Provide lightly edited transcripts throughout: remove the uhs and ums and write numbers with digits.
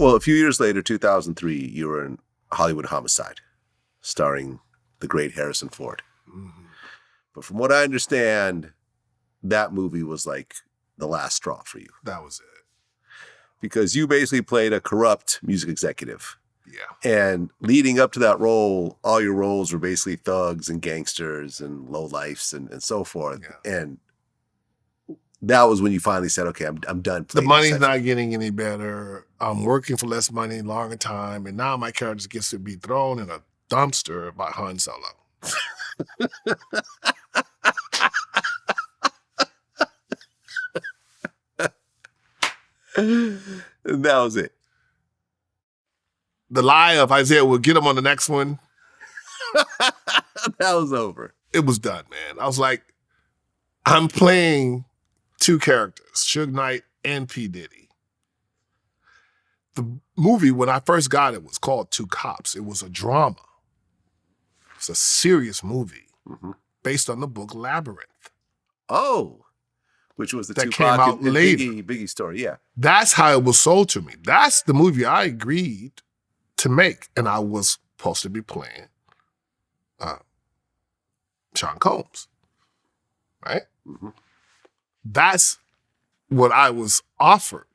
Well, a few years later, 2003, you were in Hollywood Homicide, starring the great Harrison Ford. Mm-hmm. But from what I understand, that movie was like the last straw for you. That was it. Because you basically played a corrupt music executive. Yeah. And leading up to that role, all your roles were basically thugs and gangsters and lowlifes and so forth. Yeah. And that was when you finally said, okay, I'm done playing. The money's not getting any better. I'm working for less money, longer time, and now my character gets to be thrown in a dumpster by Han Solo. And that was it. The lie of Isaiah will get him on the next one. That was over. It was done, man. I was like, I'm playing two characters, Suge Knight and P. Diddy. The movie, when I first got it, was called Two Cops. It was a drama. It's a serious movie based on the book LAbryrinth. Oh, which was the that Tupac came out and later. Biggie story, yeah. That's how it was sold to me. That's the movie I agreed to make, and I was supposed to be playing Sean Combs, right? Mm-hmm. That's what I was offered.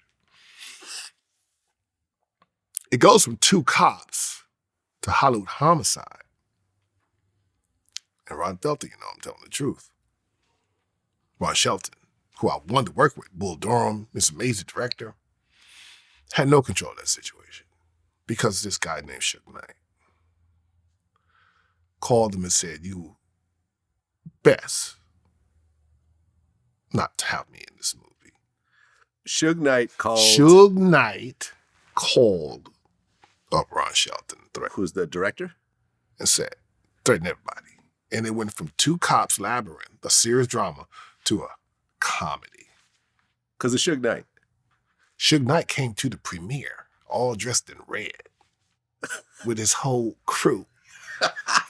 It goes from Two Cops to Hollywood Homicide. And Ron Delta, I'm telling the truth. Ron Shelton, who I wanted to work with, Bull Durham, this amazing director, had no control of that situation because this guy named Suge Knight called him and said, you best not to have me in this movie. Suge Knight called up Ron Shelton, who's the director, and said, threaten everybody. And it went from Two Cops LAbryrinth, a serious drama, to a comedy. Because of Suge Knight. Suge Knight came to the premiere, all dressed in red, with his whole crew.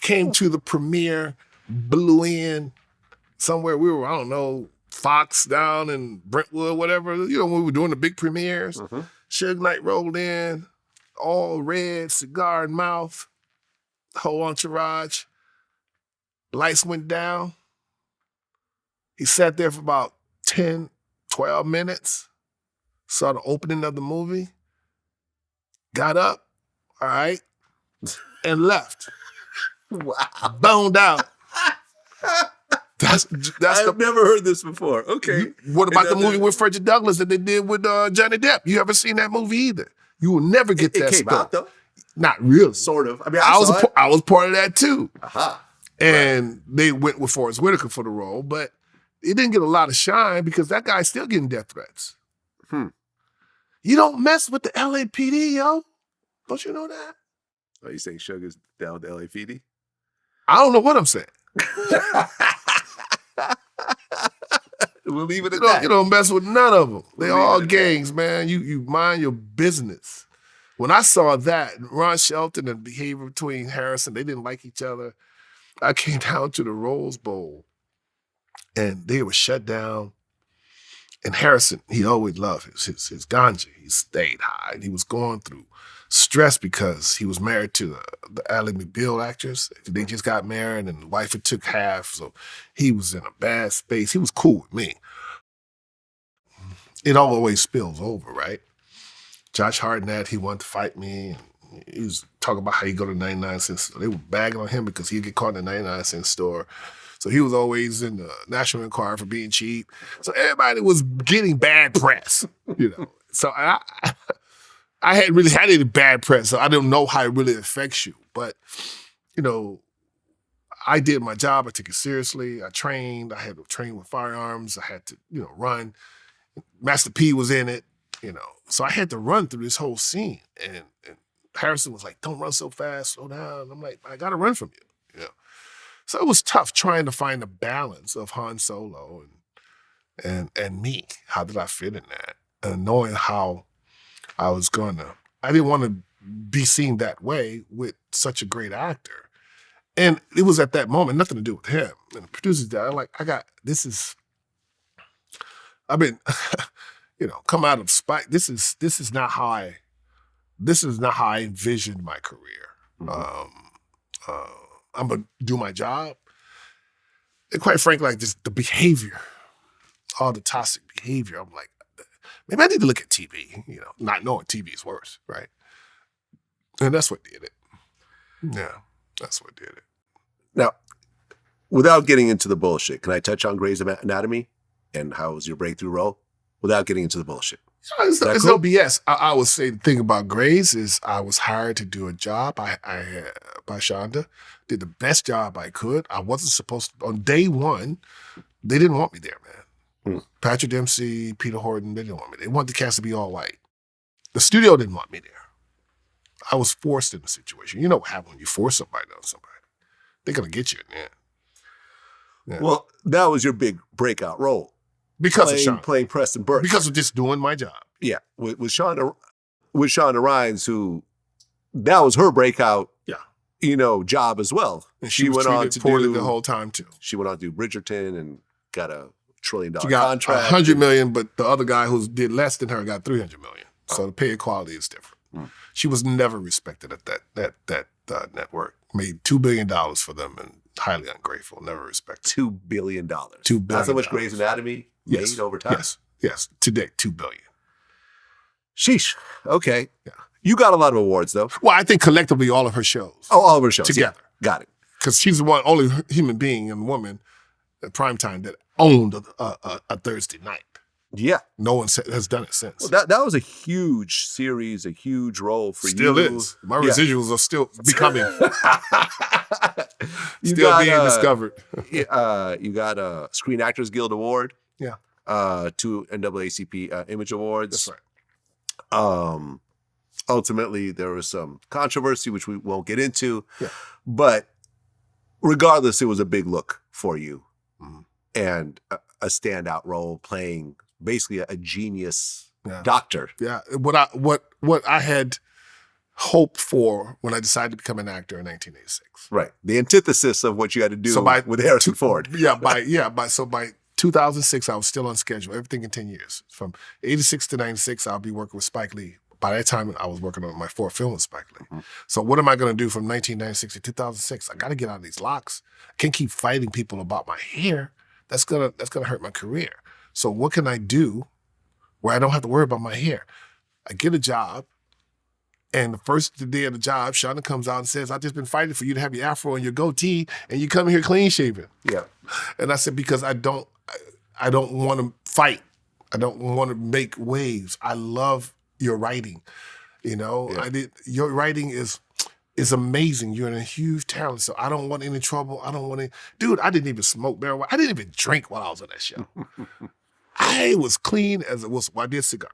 Came to the premiere, blew in somewhere. We were, I don't know, Fox down in Brentwood, whatever. When we were doing the big premieres. Mm-hmm. Suge Knight rolled in, all red, cigar in mouth, whole entourage. Lights went down. He sat there for about 10, 12 minutes, saw the opening of the movie, got up, all right, and left. Wow. Boned out. That's I've never heard this before. Okay. What about the movie with Frederick Douglass that they did with Johnny Depp? You haven't seen that movie either. You will never get that came story. out, though? Not really. Sort of. I mean, I was part of that too. Aha. And they went with Forrest Whitaker for the role, but it didn't get a lot of shine because that guy's still getting death threats. You don't mess with the LAPD, yo. Don't you know that? Are you saying Sugar's down with the LAPD? I don't know what I'm saying. We'll leave it at that. You don't mess with none of them. They all gangs, man. You mind your business. When I saw that, Ron Shelton and the behavior between Harrison, they didn't like each other. I came down to the Rose Bowl and they were shut down. And Harrison, he always loved his ganja. He stayed high. And he was going through stress because he was married to the Ally McBeal actress. They just got married and the wife had took half. So he was in a bad space. He was cool with me. It always spills over, right? Josh Hartnett, he wanted to fight me. And he was talking about how he go to 99-cent store. They were bagging on him because he'd get caught in the 99-cent store. So he was always in the National Enquirer for being cheap. So everybody was getting bad press, So I hadn't really had any bad press, so I don't know how it really affects you. But, I did my job. I took it seriously. I trained. I had to train with firearms. I had to, run. Master P was in it, So I had to run through this whole scene. And Harrison was like, don't run so fast, slow down. And I'm like, I got to run from you, So it was tough trying to find the balance of Han Solo and me. How did I fit in that? And knowing how I didn't want to be seen that way with such a great actor. And it was at that moment, nothing to do with him. And the producers that I've been, come out of spite. This is not how I this is not how I envisioned my career. I'm gonna do my job. And quite frankly, like just the behavior, all the toxic behavior, I'm like, maybe I need to look at TV, not knowing TV is worse, right? And that's what did it. Yeah, that's what did it. Now, without getting into the bullshit, can I touch on Grey's Anatomy and how was your breakthrough role? Without getting into the bullshit. It's no BS. I would say the thing about Grey's is I was hired to do a job by Shonda. Did the best job I could. I wasn't supposed to. On day one, they didn't want me there, man. Patrick Dempsey, Peter Horton, they didn't want me. They wanted the cast to be all white. The studio didn't want me there. I was forced in the situation. You know what happens when you force somebody on somebody. They're going to get you in there. Yeah. Well, that was your big breakout role. Because of Shonda. Playing Preston Burke. Because of just doing my job. Yeah. With Shonda Rhimes, who, that was her breakout, job as well. And she went on to do the whole time too. She went on to do Bridgerton and got a $1 trillion she got contract. $100 million, but the other guy who did less than her got $300 million. So the pay equality is different. She was never respected at that network. Made $2 billion for them and highly ungrateful. Never respected. $2 billion. $2 billion. That's how much Grey's Anatomy made over time? Yes. Today, $2 billion. Sheesh. Okay. Yeah. You got a lot of awards, though. Well, I think collectively all of her shows. Oh, all of her shows. Together. Yeah. Got it. Because she's the only human being and woman at primetime that owned a Thursday night. Yeah. No one has done it since. Well, that was a huge series, a huge role for still you. Still is. My residuals are still becoming. Still being discovered. You got a Screen Actors Guild Award. Yeah. 2 NAACP Image Awards. That's right. Ultimately, there was some controversy, which we won't get into. Yeah. But regardless, it was a big look for you. And a standout role playing basically a genius doctor. Yeah. What I had hoped for when I decided to become an actor in 1986. Right. The antithesis of what you had to do with Harrison Ford. By 2006, I was still on schedule. Everything in 10 years. From 86 to 96, I'll be working with Spike Lee. By that time, I was working on my 4th film with Spike Lee. So what am I going to do from 1996 to 2006? I got to get out of these locks. I can't keep fighting people about my hair. That's gonna hurt my career. So what can I do where I don't have to worry about my hair? I get a job, and the first day of the job, Shonda comes out and says, "I've just been fighting for you to have your afro and your goatee, and you come here clean shaven." Yeah. And I said, because I don't want to fight. I don't want to make waves. I love your writing. Your writing is amazing. You're a huge talent. So I don't want any trouble. Dude, I didn't even smoke marijuana. I didn't even drink while I was on that show. I was clean as it was. Well, I did cigars.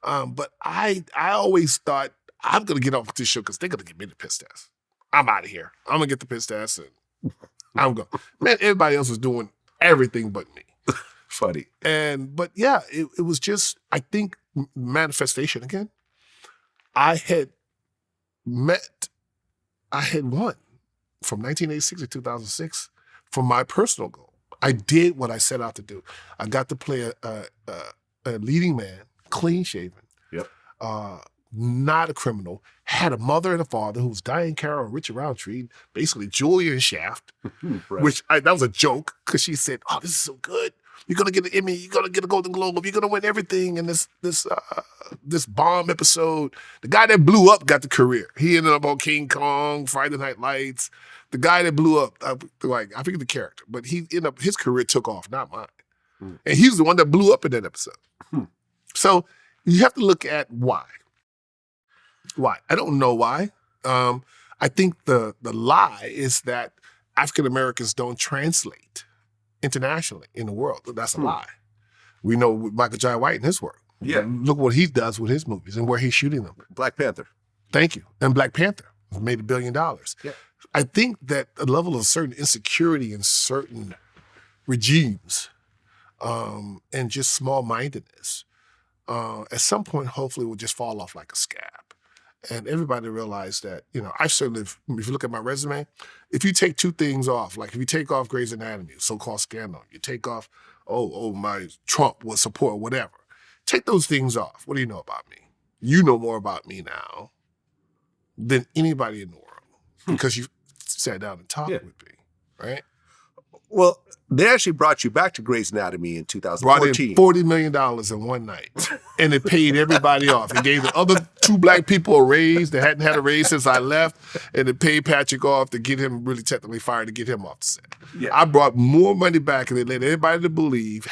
But I always thought, I'm going to get off this show because they're going to give me the piss test. I'm out of here. I'm going to get the piss test and I'm going. Man, everybody else was doing everything but me. Funny. But yeah, it was just, I think, manifestation again. I had won from 1986 to 2006 for my personal goal. I did what I set out to do. I got to play a leading man, clean shaven, not a criminal, had a mother and a father who was Diane Carroll and Richard Roundtree, basically Julia and Shaft, right. That was a joke because she said, "Oh, this is so good. You're gonna get an Emmy. You're gonna get a Golden Globe. You're gonna win everything in this bomb episode." The guy that blew up got the career. He ended up on King Kong, Friday Night Lights. The guy that blew up, I forget the character, but his career took off, not mine. And he was the one that blew up in that episode. So you have to look at why. Why? I don't know why. I think the lie is that African Americans don't translate internationally in the world. That's a lie. We know Michael Jai White and his work. Yeah. Look what he does with his movies and where he's shooting them. Black Panther. Thank you. And Black Panther made $1 billion. Yeah. I think that a level of certain insecurity in certain regimes and just small-mindedness at some point hopefully will just fall off like a scab. And everybody realized that, I certainly, if you look at my resume, if you take 2 things off, like if you take off Grey's Anatomy, so-called scandal, you take off, my Trump was support, whatever. Take those things off. What do you know about me? you know more about me now than anybody in the world because you sat down and talked with me, right? Well, they actually brought you back to Grey's Anatomy in Brought 2014. in $40 million in one night. And it paid everybody off. It gave the other 2 black people a raise. They hadn't had a raise since I left. And it paid Patrick off to get him really technically fired to get him off the set. Yeah. I brought more money back and they led everybody to believe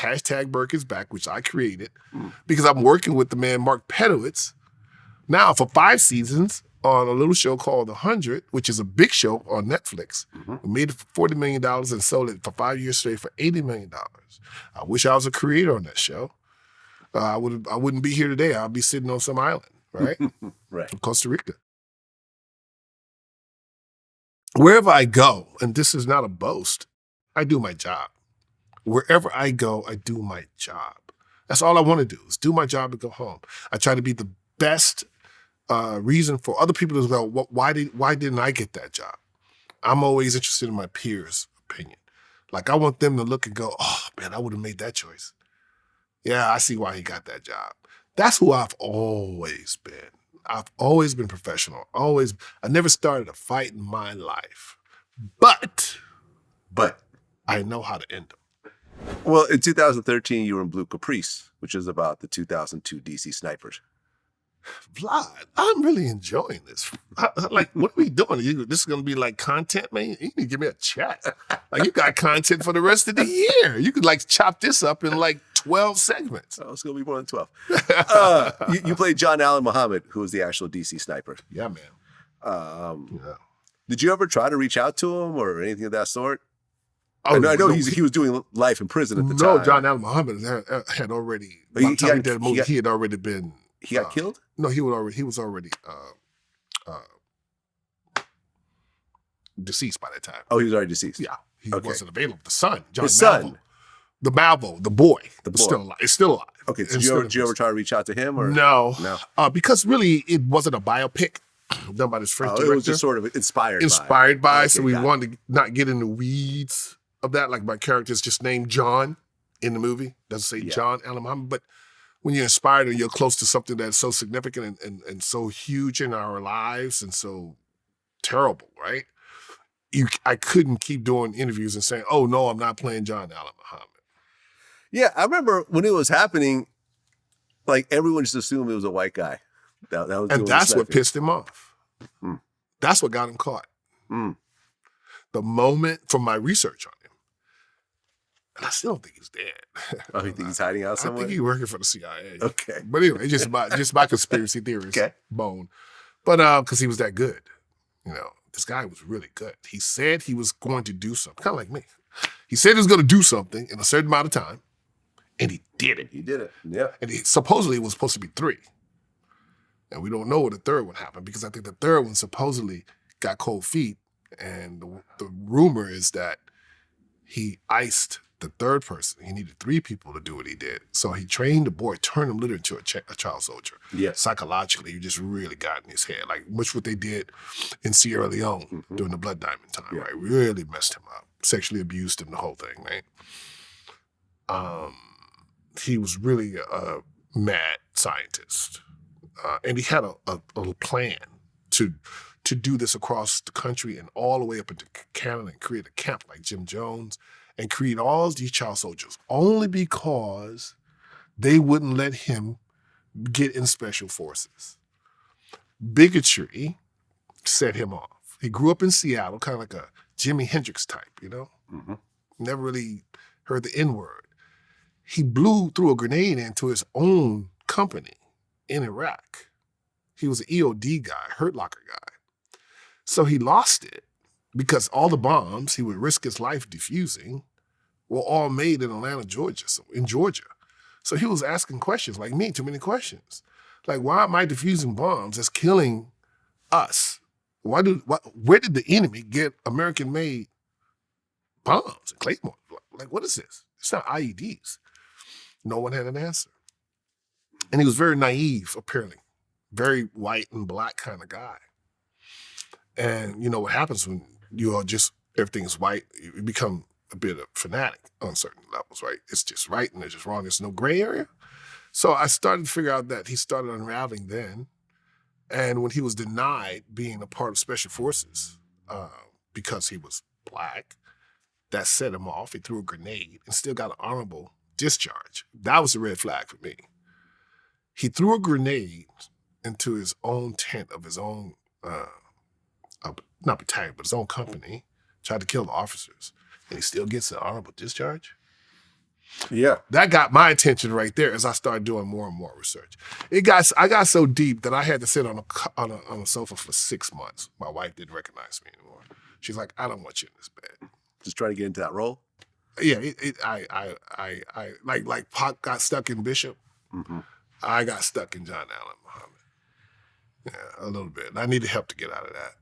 #Burke is back, which I created, because I'm working with the man Mark Pedowitz now for 5 seasons on a little show called The 100, which is a big show on Netflix. We made it for $40 million and sold it for 5 years straight for $80 million. I wish I was a creator on that show. I wouldn't be here today. I'd be sitting on some island, right? Right. In Costa Rica. Wherever I go, and this is not a boast, I do my job. Wherever I go, I do my job. That's all I want to do is do my job and go home. I try to be the best reason for other people to go, why didn't I get that job? I'm always interested in my peers' opinion. Like I want them to look and go, oh man, I would have made that choice. Yeah, I see why he got that job. That's who I've always been. I've always been professional. I never started a fight in my life. But I know how to end them. Well, in 2013, you were in Blue Caprice, which is about the 2002 DC snipers. Vlad, I'm really enjoying this. Like, what are we doing? This is going to be like content, man? You need to give me a check. Like, you got content for the rest of the year. You could like chop this up in like 12 segments. Oh, it's going to be more than 12. You played John Allen Muhammad, who was the actual DC sniper. Yeah, man. Did you ever try to reach out to him or anything of that sort? Oh, I know he was doing life in prison at the time. No, John Allen Muhammad had already, by the time he did the movie, he had already been... He got killed? No, he was already deceased by that time. Oh, he was already deceased. Yeah, he wasn't available. The son, his son, the boy, is still alive. It's still alive. Okay, so did you ever try to reach out to him? Or no, because really it wasn't a biopic done by this French director. It was just sort of inspired by. So we wanted to not get in the weeds of that. Like my character's just named John in the movie. Doesn't say John Allen Muhammad, but when you're inspired or you're close to something that's so significant and so huge in our lives and so terrible, right? I couldn't keep doing interviews and saying, oh, no, I'm not playing John Allen Muhammad. Yeah, I remember when it was happening, like everyone just assumed it was a white guy. That was and that's what pissed him off. Mm. That's what got him caught. Mm. The moment from my research on him, and I still don't think he's dead. Oh, you think he's hiding out somewhere? I think he's working for the CIA. Okay. But anyway, just my conspiracy theorist bone. But because he was that good. You know, this guy was really good. He said he was going to do something, kind of like me. He said he was going to do something in a certain amount of time, and he did it. He did it, yeah. And supposedly it was supposed to be 3. And we don't know what the third one happened because I think the third one supposedly got cold feet, and the rumor is that he iced the third person. He needed 3 people to do what he did. So he trained the boy, turned him literally into a child soldier. Yeah. Psychologically, he just really got in his head. Like much what they did in Sierra Leone during the Blood Diamond time, right? Really messed him up. Sexually abused him, the whole thing, right? He was really a mad scientist. And he had a little plan to do this across the country and all the way up into Canada and create a camp like Jim Jones and create all these child soldiers only because they wouldn't let him get in special forces. Bigotry set him off. He grew up in Seattle, kind of like a Jimi Hendrix type, you know? Mm-hmm. Never really heard the N-word. He blew through a grenade into his own company in Iraq. He was an EOD guy, Hurt Locker guy. So he lost it because all the bombs he would risk his life defusing were all made in Atlanta, Georgia, So he was asking questions like me, too many questions. Like, why am I defusing bombs that's killing us? Where did the enemy get American-made bombs and claymores? Like, what is this? It's not IEDs. No one had an answer. And he was very naive, apparently. Very white and black kind of guy. And you know what happens when you are just, everything is white, you become a bit of fanatic on certain levels, right? It's just right and it's just wrong. There's no gray area. So I started to figure out that he started unraveling then. And when he was denied being a part of Special Forces because he was black, that set him off. He threw a grenade and still got an honorable discharge. That was a red flag for me. He threw a grenade into his own tent of his own, not battalion, but his own company, tried to kill the officers, and he still gets an honorable discharge? Yeah. That got my attention right there as I started doing more and more research. I got so deep that I had to sit on a sofa for 6 months. My wife didn't recognize me anymore. She's like, I don't want you in this bed. Just trying to get into that role? Yeah, I like Pac got stuck in Bishop. Mm-hmm. I got stuck in John Allen Muhammad. Yeah, a little bit. I needed help to get out of that.